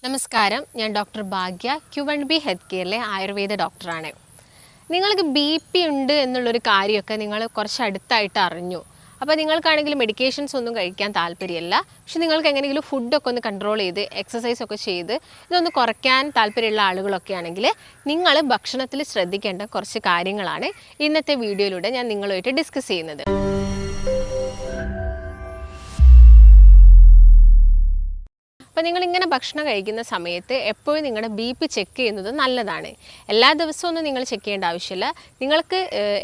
നമസ്കാരം, ഞാൻ ഡോക്ടർ ഭാഗ്യ Q1B health കെയറിലെ Ayurveda ഡോക്ടറാണ്. നിങ്ങൾക്ക് BP ഉണ്ട് എന്നുള്ളൊരു കാര്യമൊക്കെ നിങ്ങൾ കുറച്ച് അടുത്തായിട്ട് അറിഞ്ഞു. അപ്പോൾ നിങ്ങൾക്കാണെങ്കിൽ മെഡിക്കേഷൻസ് ഒന്നും കഴിക്കാൻ താല്പര്യമില്ല. പക്ഷെ നിങ്ങൾക്ക് എങ്ങനെയെങ്കിലും ഫുഡൊക്കെ ഒന്ന് കൺട്രോൾ ചെയ്ത് എക്സസൈസ് ഒക്കെ ചെയ്ത് ഇതൊന്ന് കുറയ്ക്കാൻ താല്പര്യമുള്ള ആളുകളൊക്കെ ആണെങ്കിൽ നിങ്ങൾ ഭക്ഷണത്തിൽ ശ്രദ്ധിക്കേണ്ട കുറച്ച് കാര്യങ്ങളാണ് ഇന്നത്തെ വീഡിയോയിലൂടെ ഞാൻ നിങ്ങളുമായിട്ട് ഡിസ്കസ് ചെയ്യുന്നത്. അപ്പോൾ നിങ്ങളിങ്ങനെ ഭക്ഷണം കഴിക്കുന്ന സമയത്ത് എപ്പോഴും നിങ്ങളുടെ BP ചെക്ക് ചെയ്യുന്നത് നല്ലതാണ്. എല്ലാ ദിവസവും ഒന്നും നിങ്ങൾ ചെക്ക് ചെയ്യേണ്ട ആവശ്യമില്ല. നിങ്ങൾക്ക്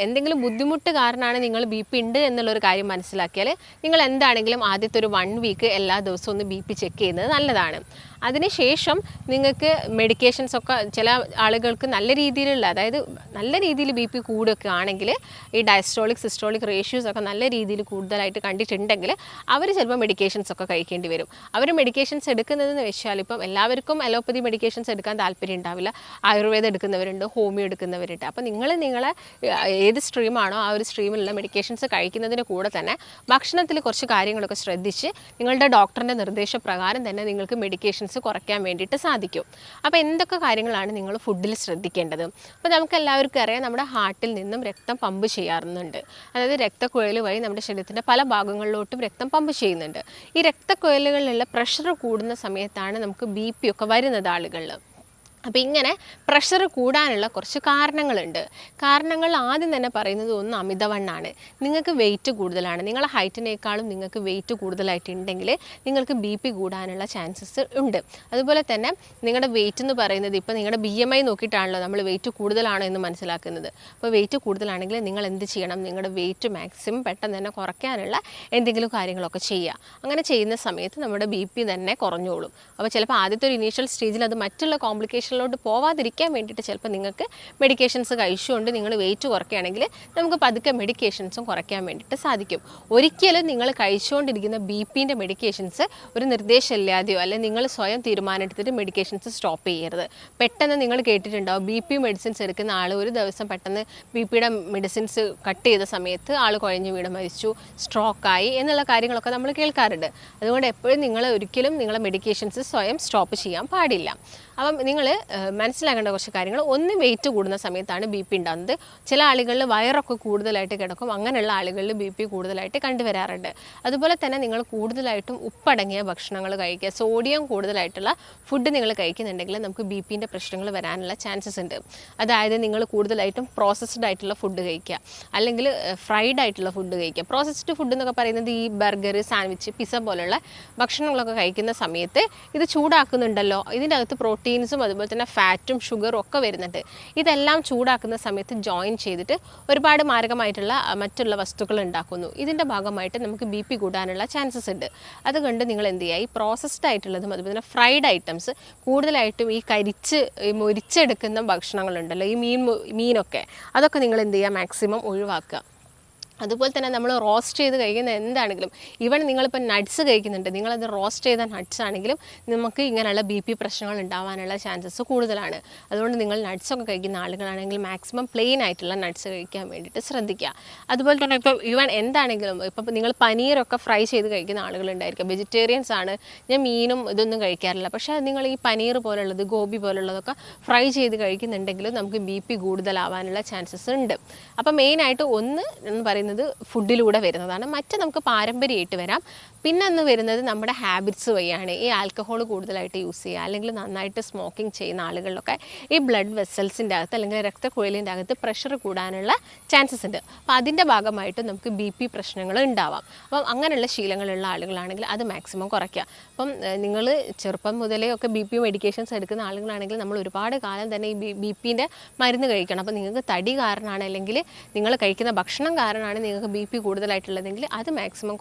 എന്തെങ്കിലും ബുദ്ധിമുട്ട് കാരണമാണ് നിങ്ങൾ BP ഉണ്ട് എന്നുള്ളൊരു കാര്യം മനസ്സിലാക്കിയാൽ നിങ്ങൾ എന്താണെങ്കിലും ആദ്യത്തെ ഒരു 1 വീക്ക് എല്ലാ ദിവസവും ഒന്ന് BP ചെക്ക് ചെയ്യുന്നത് നല്ലതാണ്. അതിനുശേഷം നിങ്ങൾക്ക് മെഡിക്കേഷൻസ് ഒക്കെ ചില ആളുകൾക്ക് നല്ല രീതിയിലുള്ള, അതായത് നല്ല രീതിയിൽ BP കൂടുകയൊക്കെ ആണെങ്കിൽ ഈ ഡയസ്റ്റോളിക് സിസ്റ്റോളിക് റേഷ്യോസ് ഒക്കെ നല്ല രീതിയിൽ കൂടുതലായിട്ട് കണ്ടിട്ടുണ്ടെങ്കിൽ അവർ ചിലപ്പോൾ മെഡിക്കേഷൻസ് ഒക്കെ കഴിക്കേണ്ടി വരും. അവർ മെഡിക്കേഷൻസ് എടുക്കുന്നതെന്ന് വെച്ചാൽ ഇപ്പം എല്ലാവർക്കും അലോപ്പതി മെഡിക്കേഷൻസ് എടുക്കാൻ താല്പര്യം ഉണ്ടാവില്ല. ആയുർവേദം എടുക്കുന്നവരുണ്ട്, ഹോമിയോ എടുക്കുന്നവരുണ്ട്. അപ്പോൾ നിങ്ങളെ ഏത് സ്ട്രീമാണോ ആ ഒരു സ്ട്രീമിലുള്ള മെഡിക്കേഷൻസ് കഴിക്കുന്നതിന് കൂടെ തന്നെ ഭക്ഷണത്തിൽ കുറച്ച് കാര്യങ്ങളൊക്കെ ശ്രദ്ധിച്ച് നിങ്ങളുടെ ഡോക്ടറിൻ്റെ നിർദ്ദേശപ്രകാരം തന്നെ നിങ്ങൾക്ക് മെഡിക്കേഷൻസ് കുറയ്ക്കാൻ വേണ്ടിയിട്ട് സാധിക്കും. അപ്പോൾ എന്തൊക്കെ കാര്യങ്ങളാണ് നിങ്ങൾ ഫുഡിൽ ശ്രദ്ധിക്കേണ്ടത്? അപ്പോൾ നമുക്ക് എല്ലാവർക്കും അറിയാം, നമ്മുടെ ഹാർട്ടിൽ നിന്നും രക്തം പമ്പ് ചെയ്യാറുണ്ട്. അതായത് രക്തക്കുഴൽ വഴി നമ്മുടെ ശരീരത്തിൻ്റെ പല ഭാഗങ്ങളിലോട്ടും രക്തം പമ്പ് ചെയ്യുന്നുണ്ട്. ഈ രക്തക്കുഴലുകളിലുള്ള പ്രഷർ കൂടുന്ന സമയത്താണ് നമുക്ക് BP ഒക്കെ വരുന്നത് ആളുകളിൽ. അപ്പോൾ ഇങ്ങനെ പ്രഷർ കൂടാനുള്ള കുറച്ച് കാരണങ്ങളുണ്ട്. കാരണങ്ങൾ ആദ്യം തന്നെ പറയുന്നത് ഒന്ന് അമിതവണ്ണമാണ്. നിങ്ങൾക്ക് വെയിറ്റ് കൂടുതലാണ്, നിങ്ങളുടെ ഹൈറ്റിനേക്കാളും നിങ്ങൾക്ക് വെയിറ്റ് കൂടുതലായിട്ടുണ്ടെങ്കിൽ നിങ്ങൾക്ക് BP കൂടാനുള്ള ചാൻസസ് ഉണ്ട്. അതുപോലെ തന്നെ നിങ്ങളുടെ വെയിറ്റ് എന്ന് പറയുന്നത് ഇപ്പോൾ നിങ്ങളുടെ BMI നോക്കിയിട്ടാണല്ലോ നമ്മൾ വെയിറ്റ് കൂടുതലാണോ എന്ന് മനസ്സിലാക്കുന്നത്. അപ്പോൾ വെയിറ്റ് കൂടുതലാണെങ്കിൽ നിങ്ങൾ എന്ത് ചെയ്യണം? നിങ്ങളുടെ വെയിറ്റ് മാക്സിമം പെട്ടെന്ന് തന്നെ കുറയ്ക്കാനുള്ള എന്തെങ്കിലും കാര്യങ്ങളൊക്കെ ചെയ്യുക. അങ്ങനെ ചെയ്യുന്ന സമയത്ത് നമ്മുടെ BP തന്നെ കുറഞ്ഞോളും. അപ്പോൾ ചിലപ്പോൾ ആദ്യത്തെ ഒരു ഇനീഷ്യൽ സ്റ്റേജിൽ അത് മറ്റുള്ള കോംപ്ലിക്കേഷനിലോട്ട് പോവാതിരിക്കാൻ വേണ്ടിയിട്ട് ചിലപ്പോൾ നിങ്ങൾക്ക് മെഡിക്കേഷൻസ് കഴിച്ചുകൊണ്ട് നിങ്ങൾ വെയിറ്റ് കുറയ്ക്കുകയാണെങ്കിൽ നമുക്ക് പതുക്കെ മെഡിക്കേഷൻസും കുറയ്ക്കാൻ വേണ്ടിയിട്ട് സാധിക്കും. ഒരിക്കലും നിങ്ങൾ കഴിച്ചുകൊണ്ടിരിക്കുന്ന BPൻ്റെ മെഡിക്കേഷൻസ് ഒരു നിർദ്ദേശമില്ലാതെയോ അല്ലെങ്കിൽ നിങ്ങൾ സ്വയം തീരുമാനമെടുത്തിട്ട് മെഡിക്കേഷൻസ് സ്റ്റോപ്പ് ചെയ്യരുത്. പെട്ടെന്ന് നിങ്ങൾ കേട്ടിട്ടുണ്ടാവും BP മെഡിസിൻസ് എടുക്കുന്ന ആൾ ഒരു ദിവസം പെട്ടെന്ന് BPയുടെ മെഡിസിൻസ് കട്ട് ചെയ്ത സമയത്ത് ആൾ കുഴഞ്ഞു വീണ് മരിച്ചു, സ്ട്രോക്കായി എന്നുള്ള കാര്യങ്ങളൊക്കെ നമ്മൾ കേൾക്കാറുണ്ട്. അതുകൊണ്ട് എപ്പോഴും നിങ്ങൾ ഒരിക്കലും നിങ്ങളെ മെഡിക്കേഷൻസ് സ്വയം സ്റ്റോപ്പ് ചെയ്യാൻ പാടില്ല. അപ്പം നിങ്ങൾ മനസ്സിലാക്കേണ്ട കുറച്ച് കാര്യങ്ങൾ, ഒന്ന് വെയിറ്റ് കൂടുന്ന സമയത്താണ് BP ഉണ്ടാകുന്നത്. ചില ആളുകളിൽ വയറൊക്കെ കൂടുതലായിട്ട് കിടക്കും, അങ്ങനെയുള്ള ആളുകളിൽ BP കൂടുതലായിട്ട് കണ്ടുവരാറുണ്ട്. അതുപോലെ തന്നെ നിങ്ങൾ കൂടുതലായിട്ടും ഉപ്പടങ്ങിയ ഭക്ഷണങ്ങൾ കഴിക്കുക, സോഡിയം കൂടുതലായിട്ടുള്ള ഫുഡ് നിങ്ങൾ കഴിക്കുന്നുണ്ടെങ്കിൽ നമുക്ക് BPൻ്റെ പ്രശ്നങ്ങൾ വരാനുള്ള ചാൻസസ് ഉണ്ട്. അതായത് നിങ്ങൾ കൂടുതലായിട്ടും പ്രോസസ്ഡ് ആയിട്ടുള്ള ഫുഡ് കഴിക്കുക, അല്ലെങ്കിൽ ഫ്രൈഡ് ആയിട്ടുള്ള ഫുഡ് കഴിക്കുക. പ്രോസസ്ഡ് ഫുഡ് എന്നൊക്കെ പറയുന്നത് ഈ ബർഗർ, സാൻഡ്വിച്ച്, പിസ്സ പോലുള്ള ഭക്ഷണങ്ങളൊക്കെ കഴിക്കുന്ന സമയത്ത് ഇത് ചൂടാക്കുന്നുണ്ടല്ലോ, ഇതിൻ്റെ അകത്ത് പ്രോട്ടീൻസും അതുപോലെ തന്നെ ഫാറ്റും ഷുഗറും ഒക്കെ വരുന്നുണ്ട്. ഇതെല്ലാം ചൂടാക്കുന്ന സമയത്ത് ജോയിൻ ചെയ്തിട്ട് ഒരുപാട് മാരകമായിട്ടുള്ള മറ്റുള്ള വസ്തുക്കൾ ഉണ്ടാക്കുന്നു. ഇതിൻ്റെ ഭാഗമായിട്ട് നമുക്ക് BP കൂടാനുള്ള ചാൻസസ് ഉണ്ട്. അതുകൊണ്ട് നിങ്ങൾ എന്ത് ചെയ്യുക? ഈ പ്രോസസ്ഡ് ആയിട്ടുള്ളതും അതുപോലെ തന്നെ ഫ്രൈഡ് ഐറ്റംസ് കൂടുതലായിട്ടും ഈ മൊരിച്ചെടുക്കുന്ന ഭക്ഷണങ്ങളുണ്ടല്ലോ, ഈ മീനൊക്കെ, അതൊക്കെ നിങ്ങൾ എന്ത് ചെയ്യുക? മാക്സിമം ഒഴിവാക്കുക. അതുപോലെ തന്നെ നമ്മൾ റോസ്റ്റ് ചെയ്ത് കഴിക്കുന്ന എന്താണെങ്കിലും, ഈവൻ നിങ്ങളിപ്പോൾ നട്ട്സ് കഴിക്കുന്നുണ്ട്, നിങ്ങളത് റോസ്റ്റ് ചെയ്ത നട്ട്സ് ആണെങ്കിലും നമുക്ക് ഇങ്ങനെയുള്ള BP പ്രശ്നങ്ങൾ ഉണ്ടാവാനുള്ള ചാൻസസ് കൂടുതലാണ്. അതുകൊണ്ട് നിങ്ങൾ നട്ട്സൊക്കെ കഴിക്കുന്ന ആളുകളാണെങ്കിൽ മാക്സിമം പ്ലെയിൻ ആയിട്ടുള്ള നട്ട്സ് കഴിക്കാൻ വേണ്ടിയിട്ട് ശ്രദ്ധിക്കുക. അതുപോലെ തന്നെ ഇപ്പോൾ ഈവൻ എന്താണെങ്കിലും, ഇപ്പോൾ നിങ്ങൾ പനീരൊക്കെ ഫ്രൈ ചെയ്ത് കഴിക്കുന്ന ആളുകളുണ്ടായിരിക്കും. വെജിറ്റേറിയൻസ് ആണ്, ഞാൻ മീനും ഇതൊന്നും കഴിക്കാറില്ല, പക്ഷേ നിങ്ങൾ ഈ പനീർ പോലുള്ളത്, ഗോബി പോലുള്ളതൊക്കെ ഫ്രൈ ചെയ്ത് കഴിക്കുന്നുണ്ടെങ്കിലും നമുക്ക് BP കൂടുതലാവാനുള്ള ചാൻസസ് ഉണ്ട്. അപ്പോൾ മെയിനായിട്ട് ഒന്ന് എന്ന് പറയുന്നത് ഫുഡിലൂടെ വരുന്നതാണ്. മറ്റേ നമുക്ക് പാരമ്പര്യമായിട്ട് വരാം. പിന്നെ ഒന്ന് വരുന്നത് നമ്മുടെ ഹാബിറ്റ്സ് വഴിയാണ്. ഈ ആൽക്കഹോൾ കൂടുതലായിട്ട് യൂസ് ചെയ്യുക, അല്ലെങ്കിൽ നന്നായിട്ട് സ്മോക്കിംഗ് ചെയ്യുന്ന ആളുകളിലൊക്കെ ഈ ബ്ലഡ് വെസൽസിൻ്റെ അകത്ത് അല്ലെങ്കിൽ രക്തക്കുഴലിൻ്റെ അകത്ത് പ്രഷർ കൂടാനുള്ള ചാൻസസ് ഉണ്ട്. അപ്പോൾ അതിൻ്റെ ഭാഗമായിട്ട് നമുക്ക് BP പ്രശ്നങ്ങൾ ഉണ്ടാവാം. അപ്പം അങ്ങനെയുള്ള ശീലങ്ങളുള്ള ആളുകളാണെങ്കിൽ അത് മാക്സിമം കുറയ്ക്കുക. അപ്പം നിങ്ങൾ ചെറുപ്പം മുതലേ ഒക്കെ BP മെഡിക്കേഷൻസ് എടുക്കുന്ന ആളുകളാണെങ്കിൽ നമ്മൾ ഒരുപാട് കാലം തന്നെ ഈ BPൻ്റെ മരുന്ന് കഴിക്കണം. അപ്പോൾ നിങ്ങൾക്ക് തടി കാരണമാണ്, അല്ലെങ്കിൽ നിങ്ങൾ കഴിക്കുന്ന ഭക്ഷണം കാരണമാണ് നിങ്ങൾക്ക് BP കൂടുതലായിട്ടുള്ളതെങ്കിൽ അത് മാക്സിമം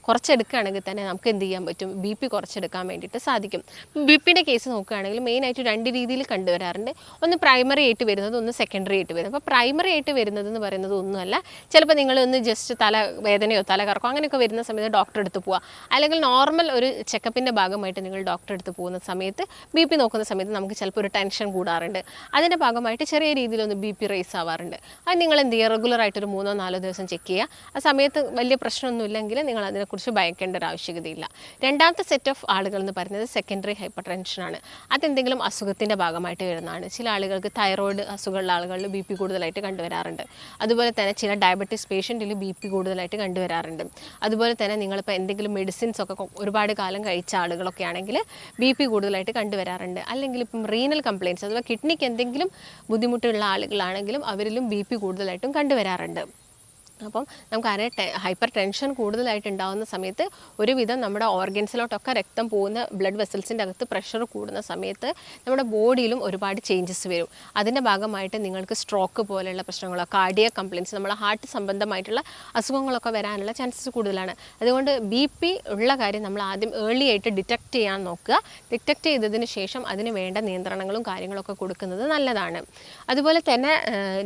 കുറച്ചെടുക്കുകയാണെങ്കിൽ തന്നെ നമുക്ക് എന്ത് ചെയ്യാൻ പറ്റും? BP കുറച്ചെടുക്കാൻ വേണ്ടിയിട്ട് സാധിക്കും. BPൻ്റെ കേസ് നോക്കുകയാണെങ്കിൽ മെയിനായിട്ട് 2 രീതിയിൽ കണ്ടുവരാറുണ്ട്. ഒന്ന് പ്രൈമറി ആയിട്ട് വരുന്നത്, ഒന്ന് സെക്കൻഡറി ആയിട്ട് വരുന്നത്. അപ്പോൾ പ്രൈമറി ആയിട്ട് വരുന്നതെന്ന് പറയുന്നത് ഒന്നുമല്ല, ചിലപ്പോൾ നിങ്ങളൊന്ന് ജസ്റ്റ് തലവേദനയോ തലകറക്കോ അങ്ങനെയൊക്കെ വരുന്ന സമയത്ത് ഡോക്ടറെ അടുത്ത് പോവുക, അല്ലെങ്കിൽ നോർമൽ ഒരു ചെക്കപ്പിൻ്റെ ഭാഗമായിട്ട് നിങ്ങൾ ഡോക്ടറെ അടുത്ത് പോകുന്ന സമയത്ത് BP നോക്കുന്ന സമയത്ത് നമുക്ക് ചിലപ്പോൾ ഒരു ടെൻഷൻ കൂടാറുണ്ട്. അതിൻ്റെ ഭാഗമായിട്ട് ചെറിയ രീതിയിലൊന്ന് BP റേസ് ആവാറുണ്ട്. അത് നിങ്ങൾ എന്ത് ചെയ്യുക? റെഗുലറായിട്ടൊരു 3-4 ദിവസം ചെക്ക് ചെയ്യുക. ആ സമയത്ത് വലിയ പ്രശ്നമൊന്നുമില്ലെങ്കിൽ നിങ്ങൾ അതിനെക്കുറിച്ച് ഭയക്കേണ്ട ഒരു ആവശ്യകതയില്ല. രണ്ടാമത്തെ സെറ്റ് ഓഫ് ആളുകൾ എന്ന് പറയുന്നത് സെക്കൻഡറി ഹൈപ്പർ ടെൻഷനാണ്. അതെന്തെങ്കിലും അസുഖത്തിൻ്റെ ഭാഗമായിട്ട് വരുന്നതാണ്. ചില ആളുകൾക്ക് തൈറോയ്ഡ് അസുഖമുള്ള ആളുകളിൽ ബി പി കൂടുതലായിട്ട് കണ്ടുവരാറുണ്ട്. അതുപോലെ തന്നെ ചില ഡയബറ്റീസ് പേഷ്യൻറ്റിൽ ബി പി കൂടുതലായിട്ട് കണ്ടുവരാറുണ്ട്. അതുപോലെ തന്നെ നിങ്ങളിപ്പോൾ എന്തെങ്കിലും മെഡിസിൻസ് ഒക്കെ ഒരുപാട് കാലം കഴിച്ച ആളുകളൊക്കെ ആണെങ്കിൽ ബി പി കൂടുതലായിട്ട് കണ്ടുവരാറുണ്ട്. അല്ലെങ്കിൽ ഇപ്പം റീനൽ കംപ്ലയിൻറ്റ്സ് അഥവാ കിഡ്നിക്ക് എന്തെങ്കിലും ബുദ്ധിമുട്ടുള്ള ആളുകളാണെങ്കിലും അവരിലും ബി പി കൂടുതലായിട്ടും കണ്ടുവരാറുണ്ട്. അപ്പം നമുക്കറിയാം ഹൈപ്പർ ടെൻഷൻ കൂടുതലായിട്ട് ഉണ്ടാകുന്ന സമയത്ത് ഒരുവിധം നമ്മുടെ ഓർഗൻസിലോട്ടൊക്കെ രക്തം പോകുന്ന ബ്ലഡ് വെസൽസിൻ്റെ അകത്ത് പ്രഷർ കൂടുന്ന സമയത്ത് നമ്മുടെ ബോഡിയിലും ഒരുപാട് ചേഞ്ചസ് വരും. അതിൻ്റെ ഭാഗമായിട്ട് നിങ്ങൾക്ക് സ്ട്രോക്ക് പോലെയുള്ള പ്രശ്നങ്ങളോ കാർഡിയക് കംപ്ലയിൻറ്റ്സ് നമ്മളെ ഹാർട്ട് സംബന്ധമായിട്ടുള്ള അസുഖങ്ങളൊക്കെ വരാനുള്ള ചാൻസസ് കൂടുതലാണ്. അതുകൊണ്ട് ബി പി ഉള്ള കാര്യം നമ്മൾ ആദ്യം ഏർലി ആയിട്ട് ഡിറ്റക്റ്റ് ചെയ്യാൻ നോക്കുക. ഡിറ്റക്റ്റ് ചെയ്തതിന് ശേഷം അതിന് വേണ്ട നിയന്ത്രണങ്ങളും കാര്യങ്ങളൊക്കെ കൊടുക്കുന്നത് നല്ലതാണ്. അതുപോലെ തന്നെ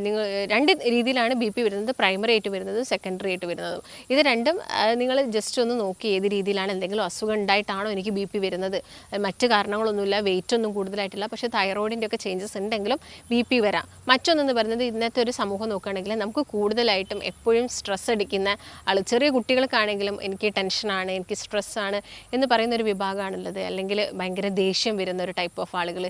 നിങ്ങൾ രണ്ട് രീതിയിലാണ് ബി പി വരുന്നത്, പ്രൈമറി ആയിട്ട് വരുന്നത്, സെക്കൻഡറി ആയിട്ട് വരുന്നതും. ഇത് രണ്ടും നിങ്ങൾ ജസ്റ്റ് ഒന്ന് നോക്കി ഏത് രീതിയിലാണ്, എന്തെങ്കിലും അസുഖം ഉണ്ടായിട്ടാണോ എനിക്ക് ബി പി വരുന്നത്, മറ്റ് കാരണങ്ങളൊന്നുമില്ല, വെയിറ്റ് ഒന്നും കൂടുതലായിട്ടില്ല, പക്ഷേ തൈറോയിഡിൻ്റെ ഒക്കെ ചേഞ്ചസ് ഉണ്ടെങ്കിലും ബി പി വരാം. മറ്റൊന്നെന്ന് പറയുന്നത് ഇന്നത്തെ ഒരു സമൂഹം നോക്കുകയാണെങ്കിൽ നമുക്ക് കൂടുതലായിട്ടും എപ്പോഴും സ്ട്രെസ് അടിക്കുന്ന ചെറിയ കുട്ടികൾക്കാണെങ്കിലും എനിക്ക് ടെൻഷനാണ്, എനിക്ക് സ്ട്രെസ്സാണ് എന്ന് പറയുന്ന ഒരു വിഭാഗമാണുള്ളത്. അല്ലെങ്കിൽ ഭയങ്കര ദേഷ്യം വരുന്ന ഒരു ടൈപ്പ് ഓഫ് ആളുകൾ,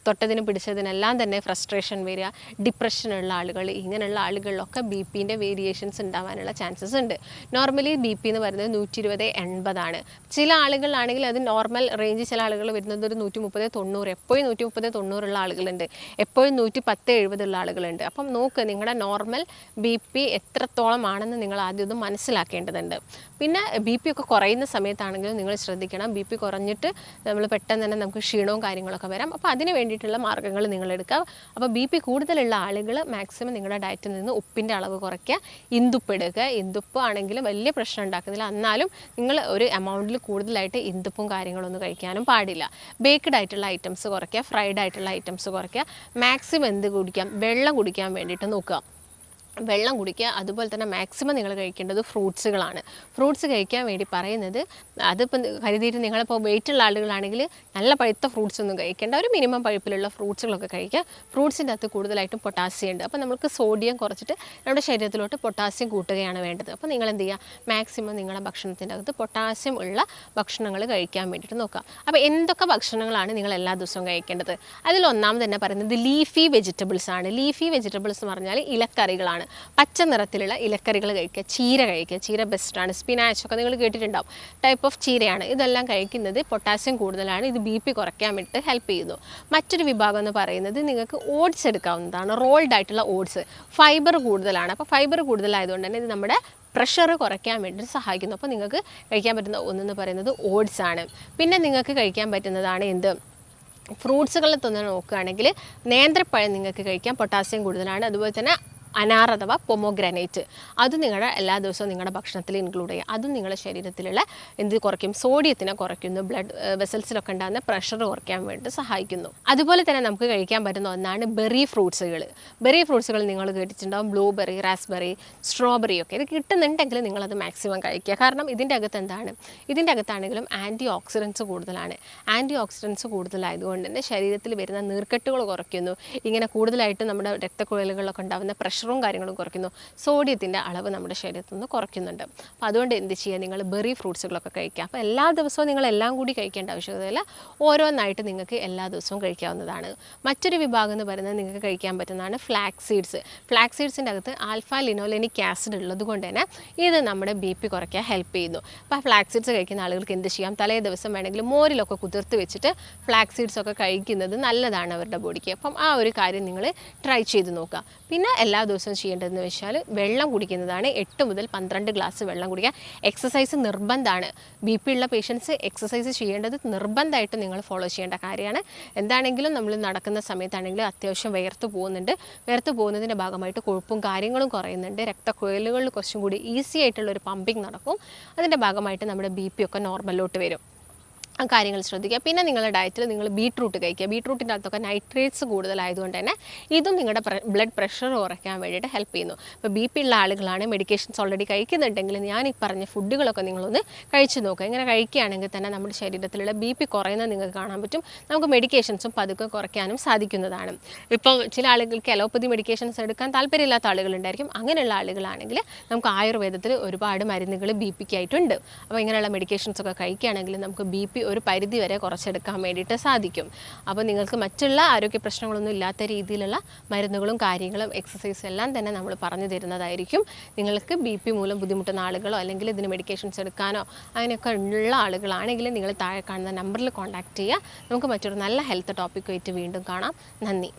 തൊട്ടതിനും പിടിച്ചതിനെല്ലാം തന്നെ ഫ്രസ്ട്രേഷൻ വരിക, ഡിപ്രഷനുള്ള ആളുകൾ, ഇങ്ങനെയുള്ള ആളുകളിലൊക്കെ ബി പിൻ്റെ വേരിയേഷൻസ് ഉണ്ടാവാനുള്ള ചാൻസസ് ഉണ്ട്. നോർമലി ബി പി എന്ന് പറയുന്നത് 120/80. ചില ആളുകളാണെങ്കിൽ അത് നോർമൽ റേഞ്ച്, ചില ആളുകൾ വരുന്നത് ഒരു 130/90, എപ്പോഴും 130/90 ഉള്ള ആളുകളുണ്ട്, എപ്പോഴും 110/70 ഉള്ള ആളുകളുണ്ട്. അപ്പം നോക്ക് നിങ്ങളുടെ നോർമൽ ബി പി എത്രത്തോളം ആണെന്ന് നിങ്ങൾ ആദ്യം ഒന്ന് മനസ്സിലാക്കേണ്ടതുണ്ട്. പിന്നെ ബി പി ഒക്കെ കുറയുന്ന സമയത്താണെങ്കിലും നിങ്ങൾ ശ്രദ്ധിക്കണം. ബി പി കുറഞ്ഞിട്ട് നമ്മൾ പെട്ടെന്ന് തന്നെ നമുക്ക് ക്ഷീണവും കാര്യങ്ങളൊക്കെ വരാം. അപ്പോൾ അതിന് വേണ്ടിയിട്ടുള്ള മാർഗ്ഗങ്ങൾ നിങ്ങൾ എടുക്കുക. അപ്പോൾ ബി പി കൂടുതലുള്ള ആളുകൾ മാക്സിമം നിങ്ങളുടെ ഡയറ്റിൽ നിന്ന് ഉപ്പിൻ്റെ അളവ് കുറയ്ക്കുക, ഇന്ദുപ്പ് എടുക്കുക. ഇന്ദുപ്പ് ആണെങ്കിലും വലിയ പ്രശ്നം ഉണ്ടാക്കുന്നില്ല, എന്നാലും നിങ്ങൾ ഒരു എമൗണ്ടിൽ കൂടുതലായിട്ട് ഇന്ദുപ്പും കാര്യങ്ങളൊന്നും കഴിക്കാനും പാടില്ല. ബേക്ക്ഡ് ആയിട്ടുള്ള ഐറ്റംസ് കുറയ്ക്കുക, ഫ്രൈഡ് ആയിട്ടുള്ള ഐറ്റംസ് കുറയ്ക്കുക. മാക്സിമം എന്ത് കുടിക്കാം, വെള്ളം കുടിക്കാൻ വേണ്ടിയിട്ട് നോക്കുക. വെള്ളം കുടിക്കുക. അതുപോലെ തന്നെ മാക്സിമം നിങ്ങൾ കഴിക്കേണ്ടത് ഫ്രൂട്ട്സുകളാണ്. ഫ്രൂട്ട്സ് കഴിക്കാൻ വേണ്ടി പറയുന്നത് അതിപ്പം കരുതിയിട്ട് നിങ്ങളിപ്പോൾ വെയിറ്റുള്ള ആളുകളാണെങ്കിൽ നല്ല പഴുത്ത ഫ്രൂട്ട്സ് ഒന്നും കഴിക്കേണ്ട, ഒരു മിനിമം പഴുപ്പിലുള്ള ഫ്രൂട്ട്സുകളൊക്കെ കഴിക്കുക. ഫ്രൂട്ട്സിൻ്റെ അകത്ത് കൂടുതലായിട്ടും പൊട്ടാസ്യം ഉണ്ട്. അപ്പോൾ നമുക്ക് സോഡിയം കുറച്ചിട്ട് നമ്മുടെ ശരീരത്തിലോട്ട് പൊട്ടാസ്യം കൂട്ടുകയാണ് വേണ്ടത്. അപ്പോൾ നിങ്ങൾ എന്ത് ചെയ്യുക, മാക്സിമം നിങ്ങളുടെ ഭക്ഷണത്തിൻ്റെ അകത്ത് പൊട്ടാസ്യം ഉള്ള ഭക്ഷണങ്ങൾ കഴിക്കാൻ വേണ്ടിയിട്ട് നോക്കുക. അപ്പോൾ എന്തൊക്കെ ഭക്ഷണങ്ങളാണ് നിങ്ങൾ എല്ലാ ദിവസവും കഴിക്കേണ്ടത്? അതിലൊന്നാമത് തന്നെ പറയുന്നത് ലീഫി വെജിറ്റബിൾസ് ആണ്. ലീഫി വെജിറ്റബിൾസ് എന്ന് പറഞ്ഞാൽ ഇലക്കറികളാണ്. പച്ച നിറത്തിലുള്ള ഇലക്കറികൾ കഴിക്കുക. ചീര കഴിക്കുക, ചീര ബെസ്റ്റാണ്. സ്പിനാച്ച് ഒക്കെ നിങ്ങൾ കേട്ടിട്ടുണ്ടാവും, ടൈപ്പ് ഓഫ് ചീരയാണ്. ഇതെല്ലാം കഴിക്കുന്നത് പൊട്ടാസ്യം കൂടുതലാണ്, ഇത് ബി പി കുറയ്ക്കാൻ വേണ്ടിയിട്ട് ഹെൽപ്പ് ചെയ്യുന്നു. മറ്റൊരു വിഭാഗം എന്ന് പറയുന്നത് നിങ്ങൾക്ക് ഓട്സ് എടുക്കാവുന്നതാണ്. റോൾഡ് ആയിട്ടുള്ള ഓട്സ്, ഫൈബർ കൂടുതലാണ്. അപ്പോൾ ഫൈബർ കൂടുതലായതുകൊണ്ട് തന്നെ ഇത് നമ്മുടെ പ്രഷർ കുറയ്ക്കാൻ വേണ്ടിയിട്ട് സഹായിക്കുന്നു. അപ്പോൾ നിങ്ങൾക്ക് കഴിക്കാൻ പറ്റുന്ന ഒന്നെന്ന് പറയുന്നത് ഓട്സ് ആണ്. പിന്നെ നിങ്ങൾക്ക് കഴിക്കാൻ പറ്റുന്നതാണ് എന്ത്, ഫ്രൂട്ട്സുകളിൽ തന്നെ നോക്കുകയാണെങ്കിൽ നേന്ത്രപ്പഴം നിങ്ങൾക്ക് കഴിക്കാം, പൊട്ടാസ്യം കൂടുതലാണ്. അതുപോലെ തന്നെ അനാർ അഥവാ പൊമോഗ്രാനൈറ്റ്, അത് നിങ്ങളുടെ എല്ലാ ദിവസവും നിങ്ങളുടെ ഭക്ഷണത്തിൽ ഇൻക്ലൂഡ് ചെയ്യുക. അതും നിങ്ങളുടെ ശരീരത്തിലുള്ള എന്ത് കുറയ്ക്കും, സോഡിയത്തിനെ കുറയ്ക്കുന്നു, ബ്ലഡ് വെസൽസിലൊക്കെ ഉണ്ടാകുന്ന പ്രഷർ കുറയ്ക്കാൻ വേണ്ടി സഹായിക്കുന്നു. അതുപോലെ തന്നെ നമുക്ക് കഴിക്കാൻ പറ്റുന്ന ഒന്നാണ് ബെറി ഫ്രൂട്ട്സുകൾ. ബെറി ഫ്രൂട്ട്സുകൾ നിങ്ങൾ കേട്ടിട്ടുണ്ടാകും, ബ്ലൂബെറി, റാസ്ബെറി, സ്ട്രോബെറി ഒക്കെ. ഇത് കിട്ടുന്നുണ്ടെങ്കിൽ നിങ്ങളത് മാക്സിമം കഴിക്കുക. കാരണം ഇതിൻ്റെ അകത്ത് എന്താണ്, ഇതിൻ്റെ അകത്താണെങ്കിലും ആൻറ്റി ഓക്സിഡൻസ് കൂടുതലാണ്. ആൻറ്റി ഓക്സിഡൻസ് കൂടുതലായതുകൊണ്ട് തന്നെ ശരീരത്തിൽ വരുന്ന നീർക്കെട്ടുകൾ കുറയ്ക്കുന്നു. ഇങ്ങനെ കൂടുതലായിട്ട് നമ്മുടെ രക്തക്കുഴലുകളിലൊക്കെ ഉണ്ടാകുന്ന പ്രഷറും കാര്യങ്ങളും കുറയ്ക്കുന്നു. സോഡിയത്തിൻ്റെ അളവ് നമ്മുടെ ശരീരത്തിൽ നിന്ന് കുറയ്ക്കുന്നുണ്ട്. അപ്പോൾ അതുകൊണ്ട് എന്ത് ചെയ്യുക, നിങ്ങൾ ബെറി ഫ്രൂട്ട്സുകളൊക്കെ കഴിക്കുക. അപ്പോൾ എല്ലാ ദിവസവും നിങ്ങൾ എല്ലാം കൂടി കഴിക്കേണ്ട ആവശ്യകതയില്ല, ഓരോന്നായിട്ട് നിങ്ങൾക്ക് എല്ലാ ദിവസവും കഴിക്കാവുന്നതാണ്. മറ്റൊരു വിഭാഗം എന്ന് പറയുന്നത് നിങ്ങൾക്ക് കഴിക്കാൻ പറ്റുന്നതാണ് ഫ്ലാക്സ് സീഡ്സ്. ഫ്ലാക്സ് സീഡ്സിൻ്റെ അകത്ത് ആൽഫ ലിനോലെനിക് ആസിഡ് ഉള്ളത് കൊണ്ട് തന്നെ ഇത് നമ്മുടെ ബി പി കുറയ്ക്കാൻ ഹെൽപ്പ് ചെയ്യുന്നു. അപ്പോൾ ഫ്ലാക്സ് സീഡ്സ് കഴിക്കുന്ന ആളുകൾക്ക് എന്ത് ചെയ്യാം, തലേ ദിവസം വേണമെങ്കിൽ മോരിലൊക്കെ കുതിർത്ത് വെച്ചിട്ട് ഫ്ലാക്സ് സീഡ്സൊക്കെ കഴിക്കുന്നത് നല്ലതാണ് അവരുടെ ബോഡിക്ക്. അപ്പം ആ ഒരു കാര്യം നിങ്ങൾ ട്രൈ ചെയ്ത് നോക്കുക. പിന്നെ എല്ലാ ദിവസവും ചെയ്യേണ്ടതെന്ന് വെച്ചാൽ വെള്ളം കുടിക്കുന്നതാണ്. 8 മുതൽ 12 ഗ്ലാസ് വെള്ളം കുടിക്കുക. എക്സസൈസ് നിർബന്ധമാണ്. ബി പി ഉള്ള പേഷ്യൻസ് എക്സസൈസ് ചെയ്യേണ്ടത് നിർബന്ധമായിട്ട് നിങ്ങൾ ഫോളോ ചെയ്യേണ്ട കാര്യമാണ്. എന്താണെങ്കിലും നമ്മൾ നടക്കുന്ന സമയത്താണെങ്കിലും അത്യാവശ്യം വിയർത്ത് പോകുന്നുണ്ട്. വിയർത്ത് പോകുന്നതിൻ്റെ ഭാഗമായിട്ട് കൊഴുപ്പും കാര്യങ്ങളും കുറയുന്നുണ്ട്. രക്തക്കുഴലുകളിൽ കുറച്ചും കൂടി ഈസി ആയിട്ടുള്ളൊരു പമ്പിങ് നടക്കും. അതിൻ്റെ ഭാഗമായിട്ട് നമ്മുടെ ബി പി ഒക്കെ നോർമലിലോട്ട് വരും. ആ കാര്യങ്ങൾ ശ്രദ്ധിക്കുക. പിന്നെ നിങ്ങളുടെ ഡയറ്റിൽ നിങ്ങൾ ബീട്രൂട്ട് കഴിക്കുക. ബീട്രൂട്ടിൻ്റെ അകത്തൊക്കെ നൈട്രേറ്റ്സ് കൂടുതലായതുകൊണ്ട് തന്നെ ഇതും നിങ്ങളുടെ ബ്ലഡ് പ്രഷർ കുറയ്ക്കാൻ വേണ്ടിയിട്ട് ഹെൽപ്പ് ചെയ്യുന്നു. ഇപ്പോൾ ബി പി ഉള്ള ആളുകളാണ് മെഡിക്കേഷൻസ് ഓൾറെഡി കഴിക്കുന്നുണ്ടെങ്കിൽ ഞാൻ ഈ പറഞ്ഞ ഫുഡുകളൊക്കെ നിങ്ങളൊന്ന് കഴിച്ചു നോക്കുക. ഇങ്ങനെ കഴിക്കുകയാണെങ്കിൽ തന്നെ നമ്മുടെ ശരീരത്തിലുള്ള ബി പി കുറയുന്നത് നിങ്ങൾക്ക് കാണാൻ പറ്റും. നമുക്ക് മെഡിക്കേഷൻസും പതുക്കെ കുറയ്ക്കാനും സാധിക്കുന്നതാണ്. ഇപ്പോൾ ചില ആളുകൾക്ക് അലോപ്പതി മെഡിക്കേഷൻസ് എടുക്കാൻ താല്പര്യമില്ലാത്ത ആളുകളുണ്ടായിരിക്കും. അങ്ങനെയുള്ള ആളുകളാണെങ്കിൽ നമുക്ക് ആയുർവേദത്തിൽ ഒരുപാട് മരുന്നുകൾ ബി പിക്കായിട്ടുണ്ട്. അപ്പോൾ ഇങ്ങനെയുള്ള മെഡിക്കേഷൻസൊക്കെ കഴിക്കുകയാണെങ്കിൽ നമുക്ക് ബി പി ഒരു പരിധി വരെ കുറച്ചെടുക്കാൻ വേണ്ടിയിട്ട് സാധിക്കും. അപ്പോൾ നിങ്ങൾക്ക് മറ്റുള്ള ആരോഗ്യ പ്രശ്നങ്ങളൊന്നും ഇല്ലാത്ത രീതിയിലുള്ള മരുന്നുകളും കാര്യങ്ങളും എക്സസൈസും എല്ലാം തന്നെ നമ്മൾ പറഞ്ഞു തരുന്നതായിരിക്കും. നിങ്ങൾക്ക് ബി പി മൂലം ബുദ്ധിമുട്ടുന്ന ആളുകളോ അല്ലെങ്കിൽ ഇതിന് മെഡിക്കേഷൻസ് എടുക്കാനോ അങ്ങനെയൊക്കെ ഉള്ള ആളുകളാണെങ്കിൽ നിങ്ങൾ താഴെ കാണുന്ന നമ്പറിൽ കോൺടാക്റ്റ് ചെയ്യുക. നമുക്ക് മറ്റൊരു നല്ല ഹെൽത്ത് ടോപ്പിക്കുമായിട്ട് വീണ്ടും കാണാം. നന്ദി.